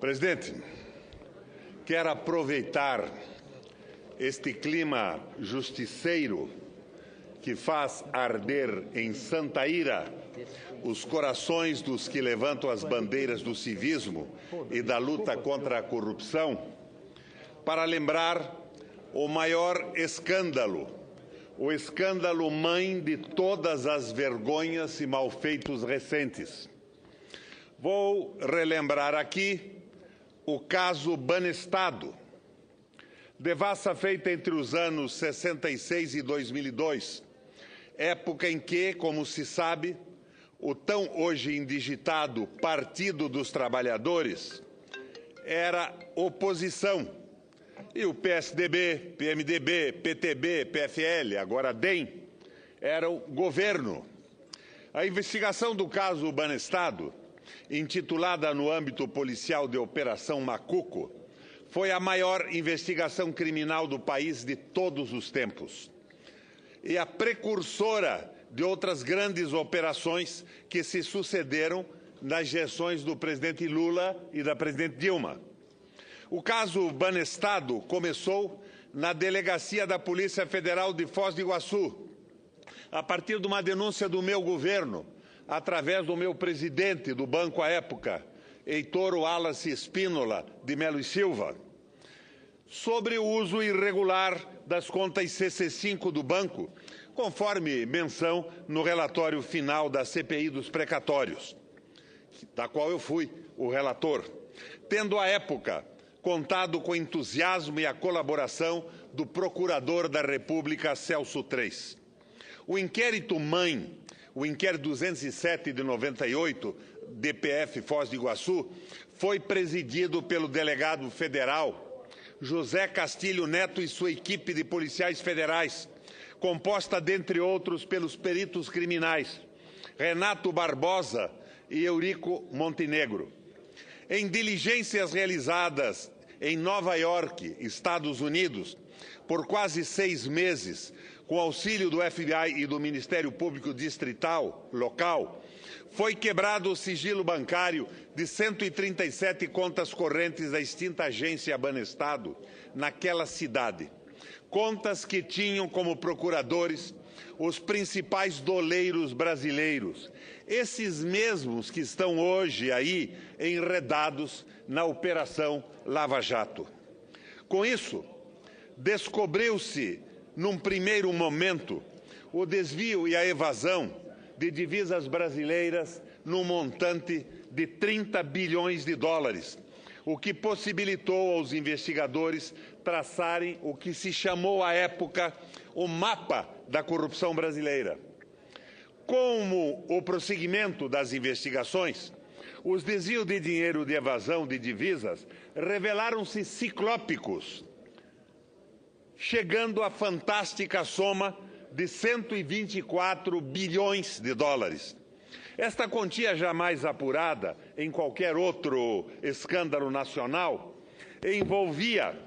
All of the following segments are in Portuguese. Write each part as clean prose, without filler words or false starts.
Presidente, quero aproveitar este clima justiceiro que faz arder em santa ira os corações dos que levantam as bandeiras do civismo e da luta contra a corrupção, para lembrar o maior escândalo, o escândalo mãe de todas as vergonhas e malfeitos recentes. Vou relembrar aqui o caso Banestado, devassa feita entre os anos 66 e 2002, época em que, como se sabe, o tão hoje indigitado Partido dos Trabalhadores era oposição e o PSDB, PMDB, PTB, PFL, agora DEM, eram governo. A investigação do caso Banestado, intitulada no âmbito policial de Operação Macuco, foi a maior investigação criminal do país de todos os tempos e a precursora de outras grandes operações que se sucederam nas gestões do presidente Lula e da presidente Dilma. O caso Banestado começou na delegacia da Polícia Federal de Foz do Iguaçu, a partir de uma denúncia do meu governo, através do meu presidente do banco à época, Heitor Wallace Espínola de Melo e Silva, sobre o uso irregular das contas CC5 do banco, conforme menção no relatório final da CPI dos precatórios, da qual eu fui o relator, tendo à época contado com entusiasmo e a colaboração do Procurador da República, Celso Treis. O inquérito mãe, o inquérito 207 de 98, DPF Foz do Iguaçu, foi presidido pelo delegado federal José Castilho Neto e sua equipe de policiais federais, composta, dentre outros, pelos peritos criminais Renato Barbosa e Eurico Montenegro. Em diligências realizadas em Nova York, Estados Unidos, por quase 6 meses, com auxílio do FBI e do Ministério Público Distrital local, foi quebrado o sigilo bancário de 137 contas correntes da extinta agência Banestado naquela cidade. Contas que tinham como procuradores os principais doleiros brasileiros, esses mesmos que estão hoje aí enredados na Operação Lava Jato. Com isso, descobriu-se, num primeiro momento, o desvio e a evasão de divisas brasileiras no montante de 30 bilhões de dólares, o que possibilitou aos investigadores traçarem o que se chamou à época o mapa da corrupção brasileira. Como o prosseguimento das investigações, os desvios de dinheiro de evasão de divisas revelaram-se ciclópicos, chegando à fantástica soma de 124 bilhões de dólares. Esta quantia jamais apurada em qualquer outro escândalo nacional envolvia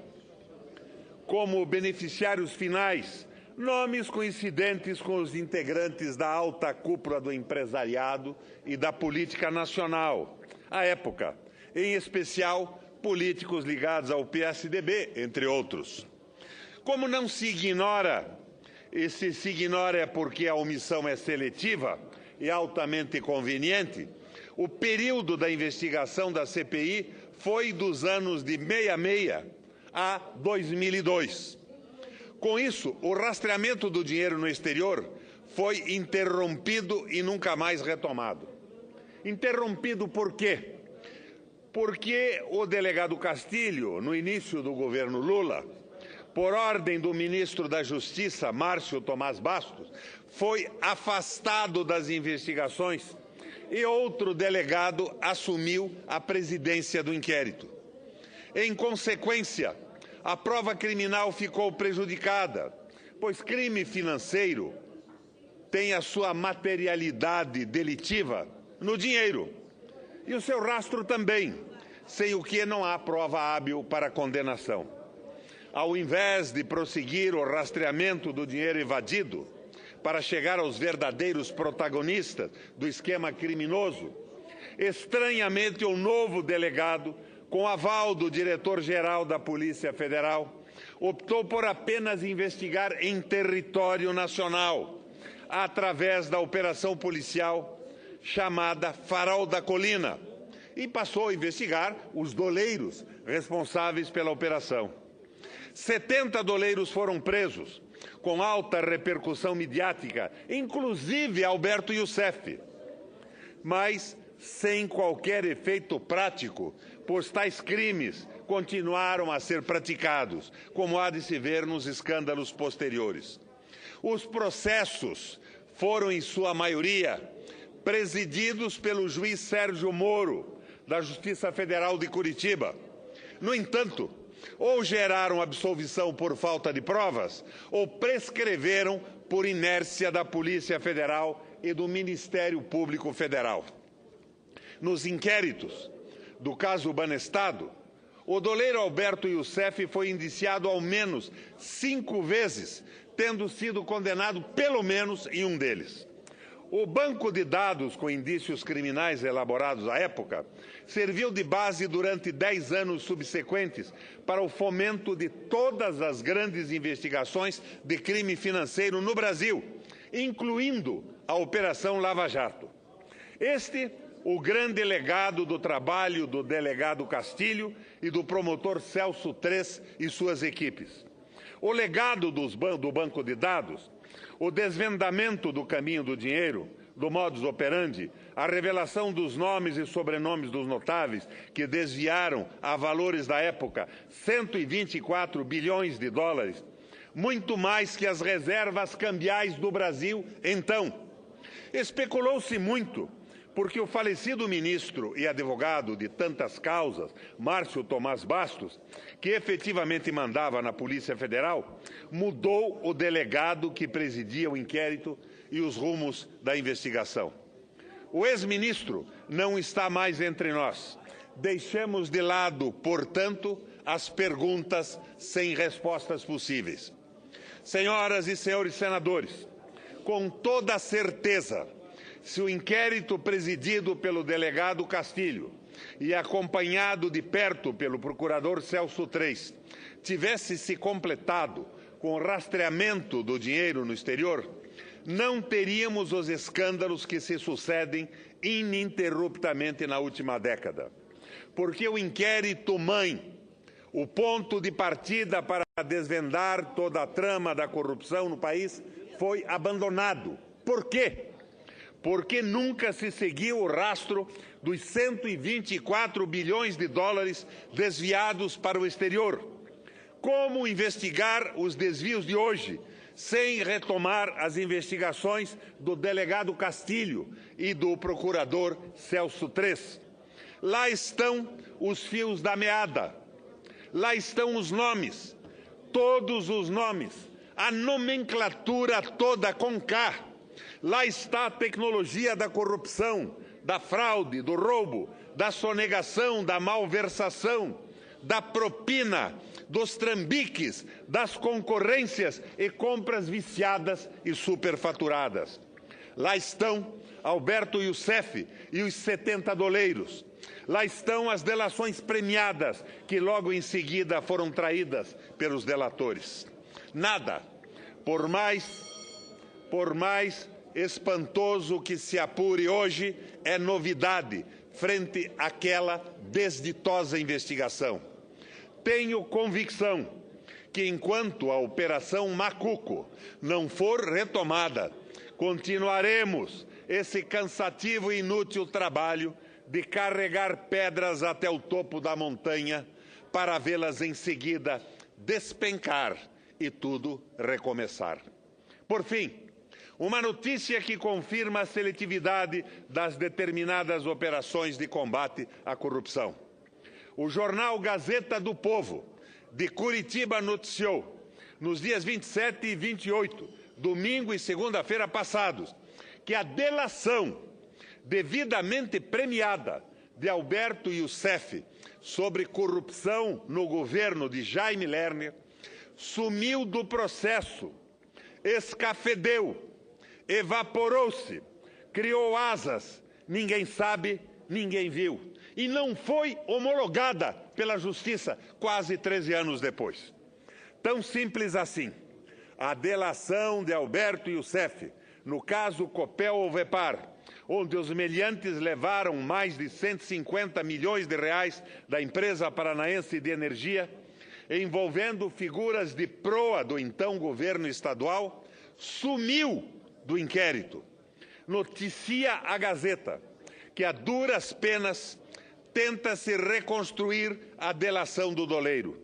como beneficiários finais nomes coincidentes com os integrantes da alta cúpula do empresariado e da política nacional, à época, em especial políticos ligados ao PSDB, entre outros. Como não se ignora, e se ignora é porque a omissão é seletiva e altamente conveniente, o período da investigação da CPI foi dos anos de 66 a 2002. Com isso, o rastreamento do dinheiro no exterior foi interrompido e nunca mais retomado. Interrompido por quê? Porque o delegado Castilho, no início do governo Lula, por ordem do ministro da Justiça, Márcio Tomás Bastos, foi afastado das investigações e outro delegado assumiu a presidência do inquérito. Em consequência, a prova criminal ficou prejudicada, pois crime financeiro tem a sua materialidade delitiva no dinheiro e o seu rastro também, sem o que não há prova hábil para condenação. Ao invés de prosseguir o rastreamento do dinheiro evadido para chegar aos verdadeiros protagonistas do esquema criminoso, estranhamente o novo delegado com aval do diretor-geral da Polícia Federal, optou por apenas investigar em território nacional, através da operação policial chamada Farol da Colina, e passou a investigar os doleiros responsáveis pela operação. 70 doleiros foram presos, com alta repercussão midiática, inclusive Alberto Youssef, mas sem qualquer efeito prático, pois tais crimes continuaram a ser praticados, como há de se ver nos escândalos posteriores. Os processos foram, em sua maioria, presididos pelo juiz Sérgio Moro, da Justiça Federal de Curitiba. No entanto, ou geraram absolvição por falta de provas, ou prescreveram por inércia da Polícia Federal e do Ministério Público Federal. Nos inquéritos do caso Banestado, o doleiro Alberto Youssef foi indiciado ao menos 5 vezes, tendo sido condenado pelo menos em um deles. O banco de dados com indícios criminais elaborados à época serviu de base durante 10 anos subsequentes para o fomento de todas as grandes investigações de crime financeiro no Brasil, incluindo a Operação Lava Jato. O grande legado do trabalho do delegado Castilho e do promotor Celso Tres e suas equipes. O legado do banco de dados, o desvendamento do caminho do dinheiro, do modus operandi, a revelação dos nomes e sobrenomes dos notáveis que desviaram a valores da época 124 bilhões de dólares, muito mais que as reservas cambiais do Brasil então. Especulou-se muito porque o falecido ministro e advogado de tantas causas, Márcio Tomás Bastos, que efetivamente mandava na Polícia Federal, mudou o delegado que presidia o inquérito e os rumos da investigação. O ex-ministro não está mais entre nós. Deixemos de lado, portanto, as perguntas sem respostas possíveis. Senhoras e senhores senadores, com toda certeza, se o inquérito presidido pelo delegado Castilho e acompanhado de perto pelo procurador Celso Tres tivesse se completado com o rastreamento do dinheiro no exterior, não teríamos os escândalos que se sucedem ininterruptamente na última década. Porque o inquérito-mãe, o ponto de partida para desvendar toda a trama da corrupção no país, foi abandonado. Por quê? Porque nunca se seguiu o rastro dos 124 bilhões de dólares desviados para o exterior. Como investigar os desvios de hoje, sem retomar as investigações do delegado Castilho e do procurador Celso Tres? Lá estão os fios da meada, lá estão os nomes, todos os nomes, a nomenclatura toda com K. Lá está a tecnologia da corrupção, da fraude, do roubo, da sonegação, da malversação, da propina, dos trambiques, das concorrências e compras viciadas e superfaturadas. Lá estão Alberto Youssef e os 70 doleiros. Lá estão as delações premiadas, que logo em seguida foram traídas pelos delatores. Nada, por mais espantoso que se apure hoje, é novidade frente àquela desditosa investigação. Tenho convicção que, enquanto a Operação Macuco não for retomada, continuaremos esse cansativo e inútil trabalho de carregar pedras até o topo da montanha para vê-las em seguida despencar e tudo recomeçar. Por fim, uma notícia que confirma a seletividade das determinadas operações de combate à corrupção. O jornal Gazeta do Povo, de Curitiba, noticiou, nos dias 27 e 28, domingo e segunda-feira passados, que a delação devidamente premiada de Alberto Youssef sobre corrupção no governo de Jaime Lerner sumiu do processo, escafedeu, evaporou-se, criou asas, ninguém sabe, ninguém viu. e não foi homologada pela Justiça quase 13 anos depois. Tão simples assim. A delação de Alberto Youssef, no caso Copel-Ovepar, onde os meliantes levaram mais de 150 milhões de reais da empresa paranaense de energia, envolvendo figuras de proa do então governo estadual, sumiu do inquérito. Noticia a Gazeta que a duras penas tenta-se reconstruir a delação do doleiro.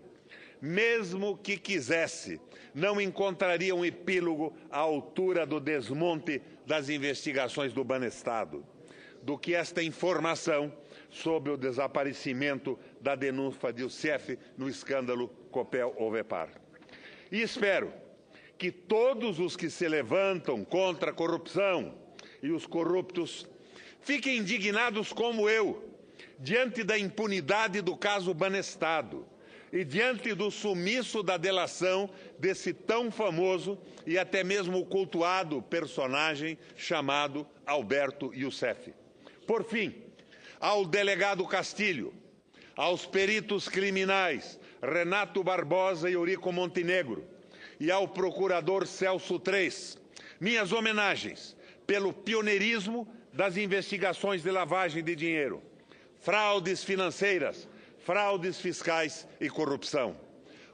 Mesmo que quisesse, não encontraria um epílogo à altura do desmonte das investigações do Banestado, do que esta informação sobre o desaparecimento da denúncia de Youssef no escândalo Copel-Ovepar. E espero que todos os que se levantam contra a corrupção e os corruptos fiquem indignados como eu, diante da impunidade do caso Banestado e diante do sumiço da delação desse tão famoso e até mesmo cultuado personagem chamado Alberto Youssef. Por fim, ao delegado Castilho, aos peritos criminais Renato Barbosa e Eurico Montenegro e ao procurador Celso Três, minhas homenagens pelo pioneirismo das investigações de lavagem de dinheiro, fraudes financeiras, fraudes fiscais e corrupção.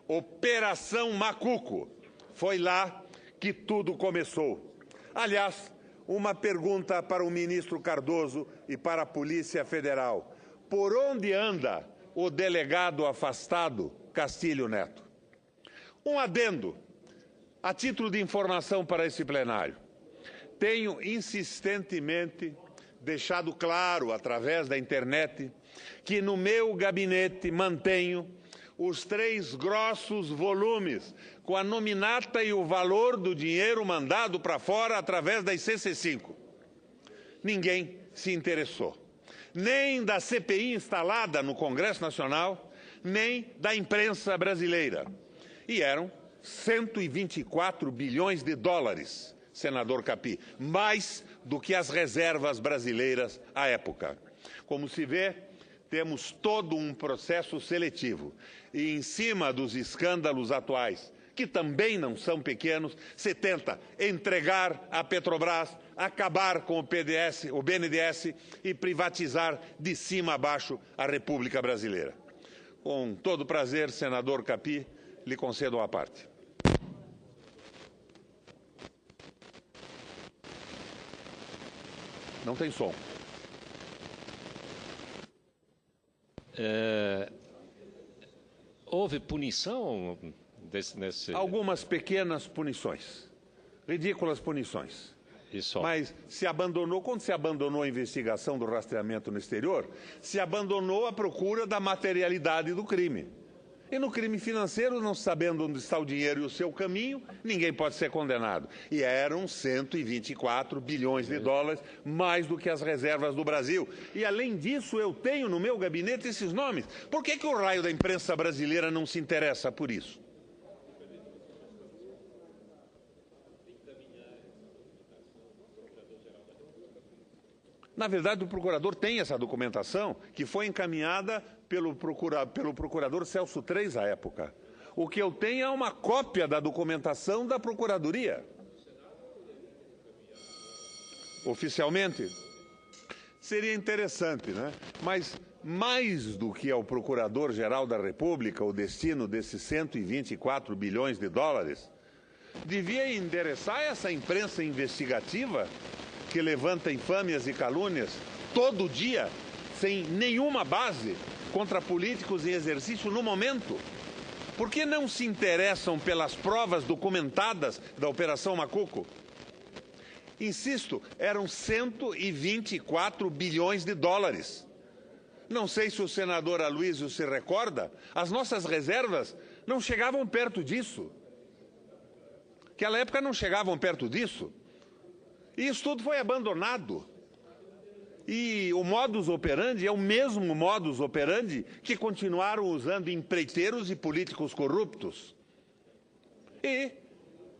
Operação Macuco, foi lá que tudo começou. Aliás, uma pergunta para o ministro Cardoso e para a Polícia Federal. Por onde anda o delegado afastado Castilho Neto? Um adendo, a título de informação para esse plenário. Tenho insistentemente deixado claro, através da internet, que no meu gabinete mantenho os 3 grossos volumes com a nominata e o valor do dinheiro mandado para fora através da ICC5. Ninguém se interessou, nem da CPI instalada no Congresso Nacional, nem da imprensa brasileira. E eram 124 bilhões de dólares, senador Capi, mais do que as reservas brasileiras à época. Como se vê, temos todo um processo seletivo e, em cima dos escândalos atuais, que também não são pequenos, se tenta entregar a Petrobras, acabar com o BNDES e privatizar de cima a baixo a República Brasileira. Com todo prazer, senador Capi, lhe concedo uma parte. Não tem som. Houve punição nesse... Algumas pequenas punições, ridículas punições. Isso. Mas se abandonou, quando se abandonou a investigação do rastreamento no exterior, se abandonou a procura da materialidade do crime. E no crime financeiro, não sabendo onde está o dinheiro e o seu caminho, ninguém pode ser condenado. E eram 124 bilhões de dólares, mais do que as reservas do Brasil. E além disso, eu tenho no meu gabinete esses nomes. Por que o raio da imprensa brasileira não se interessa por isso? Na verdade, o procurador tem essa documentação que foi encaminhada pelo procurador Celso Três à época. O que eu tenho é uma cópia da documentação da Procuradoria. Oficialmente, seria interessante, né? Mas mais do que ao Procurador-Geral da República o destino desses 124 bilhões de dólares, devia endereçar essa imprensa investigativa que levanta infâmias e calúnias todo dia, sem nenhuma base, contra políticos em exercício no momento. Por que não se interessam pelas provas documentadas da Operação Macuco? Insisto, eram 124 bilhões de dólares. Não sei se o senador Aloysio se recorda, as nossas reservas não chegavam perto disso. Naquela época não chegavam perto disso. E isso tudo foi abandonado. E o modus operandi é o mesmo modus operandi que continuaram usando empreiteiros e políticos corruptos. E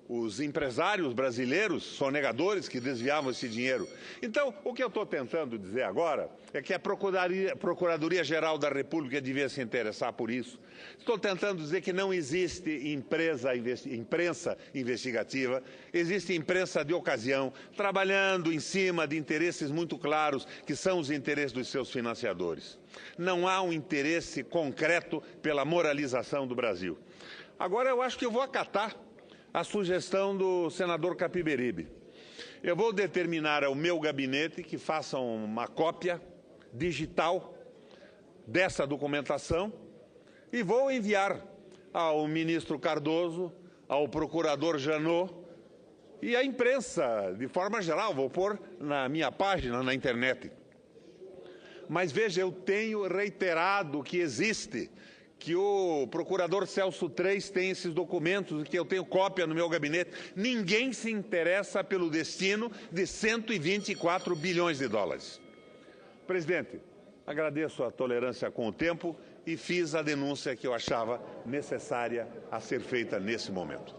os empresários brasileiros sonegadores que desviavam esse dinheiro. Então, o que eu estou tentando dizer agora é que a Procuradoria-Geral da República devia se interessar por isso. Estou tentando dizer que não existe imprensa investigativa, existe imprensa de ocasião, trabalhando em cima de interesses muito claros, que são os interesses dos seus financiadores. Não há um interesse concreto pela moralização do Brasil. Agora, eu acho que eu vou acatar a sugestão do senador Capiberibe. Eu vou determinar ao meu gabinete que façam uma cópia digital dessa documentação e vou enviar ao ministro Cardoso, ao procurador Janot e à imprensa, de forma geral. Vou pôr na minha página na internet. Mas veja, eu tenho reiterado que existe, que o procurador Celso Treis tem esses documentos, que eu tenho cópia no meu gabinete. Ninguém se interessa pelo destino de 124 bilhões de dólares. Presidente, agradeço a tolerância com o tempo e fiz a denúncia que eu achava necessária a ser feita nesse momento.